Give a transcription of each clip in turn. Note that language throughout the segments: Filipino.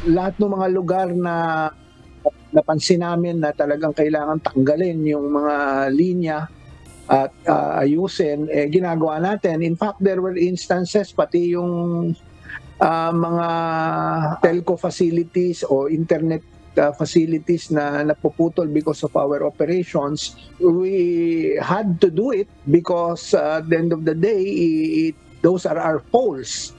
lahat ng mga lugar na napansin namin na talagang kailangan tanggalin yung mga linya at ayusin, ginagawa natin. In fact, there were instances, pati yung mga telco facilities o internet facilities na napuputol because of our operations, we had to do it because at the end of the day, those are our poles.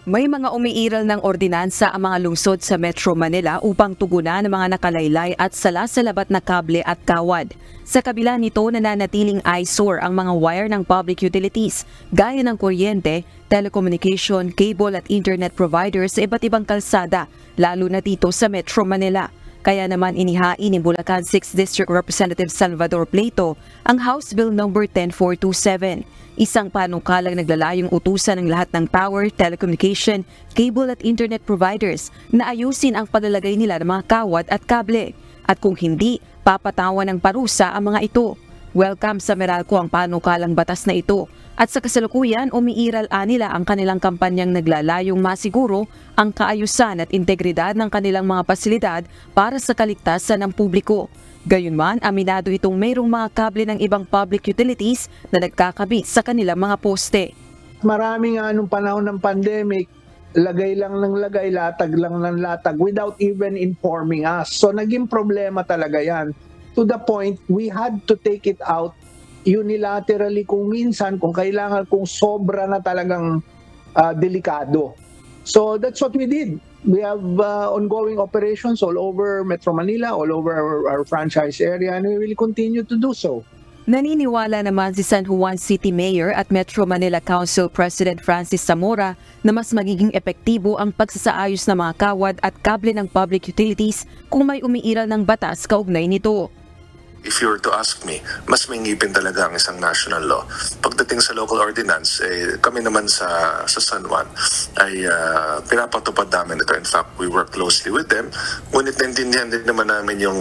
May mga umiiral ng ordinansa ang mga lungsod sa Metro Manila upang tugunan ang mga nakalaylay at salasalabat na kable at kawad. Sa kabila nito, nananatiling eyesore ang mga wire ng public utilities gaya ng kuryente, telecommunication, cable at internet providers sa iba't ibang kalsada, lalo na dito sa Metro Manila. Kaya naman inihain ni Bulacan 6th District Representative Salvador Pleito ang House Bill No. 10427. Isang panukalang naglalayong utusan ng lahat ng power, telecommunication, cable at internet providers na ayusin ang palalagay nila ng mga kawad at kable. At kung hindi, papatawan ng parusa ang mga ito. Welcome sa Meralco ang panukalang batas na ito. At sa kasalukuyan, umiiral nila ang kanilang kampanyang naglalayong masiguro ang kaayusan at integridad ng kanilang mga pasilidad para sa kaligtasan ng publiko. Gayunman, aminado itong mayroong mga kable ng ibang public utilities na nagkakabit sa kanilang mga poste. Marami nga nung panahon ng pandemic, lagay lang ng lagay, latag lang ng latag without even informing us. So naging problema talaga yan. To the point, we had to take it out unilaterally kung minsan, kung kailangan, kung sobra na talagang delikado. So that's what we did. We have ongoing operations all over Metro Manila, all over our franchise area, and we will continue to do so. Naniniwala naman si San Juan City Mayor at Metro Manila Council President Francis Zamora na mas magiging epektibo ang pagsasaayos ng mga kawad at kable ng public utilities kung may umiiral ng batas kaugnay nito. If you were to ask me, mas may ngipin talaga ang isang national law. Pagdating sa local ordinance, kami naman sa San Juan ay pinapatupad namin ito. In fact, we work closely with them. Ngunit naintindihan din naman namin yung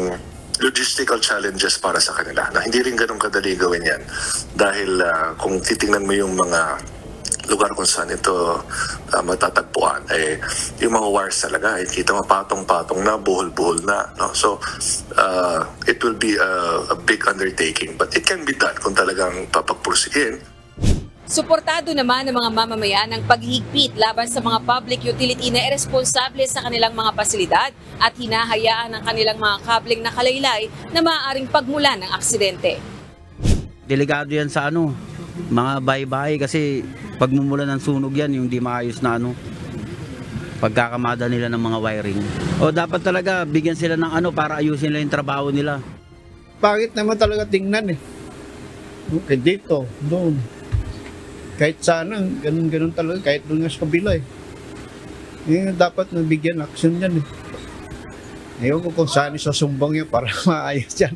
logistical challenges para sa kanila. Na hindi rin ganun kadali gawin yan. Dahil kung titingnan mo yung mga lugar kung saan ito matatagpuan, yung mga wires talaga, kita mo patong-patong na, buhol-buhol na. No? So, it will be a big undertaking, but it can be done kung talagang papagpursigin. Suportado naman ng mga mamamayan ng paghihigpit laban sa mga public utility na iresponsable sa kanilang mga pasilidad at hinahayaan ng kanilang mga kableng nakalaylay na maaaring pagmulan ng aksidente. Delikado yan sa mga bahay-bahay kasi pagmumula ng sunog yan, yung di maayos na pagkakamada nila ng mga wiring. O dapat talaga bigyan sila ng para ayusin nila yung trabaho nila. Bakit naman talaga tingnan Okay, dito, doon. Kahit sana, ganun talaga, kahit doon nga sa kabila dapat nabigyan action yan Ewan ko kung saan isasumbang yan para maayos yan.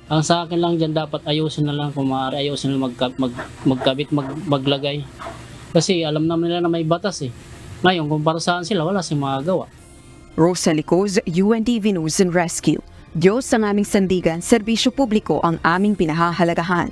Ang sa akin lang dyan, dapat ayusin na lang kung maaari, ayusin na magkabit, maglagay. Kasi alam naman nila na may batas Ngayon, kung para saan sila, wala silang magagawa. Rosalie Coz, UNTV News and Rescue. Diyos ang aming sandigan, serbisyo publiko ang aming pinahahalagahan.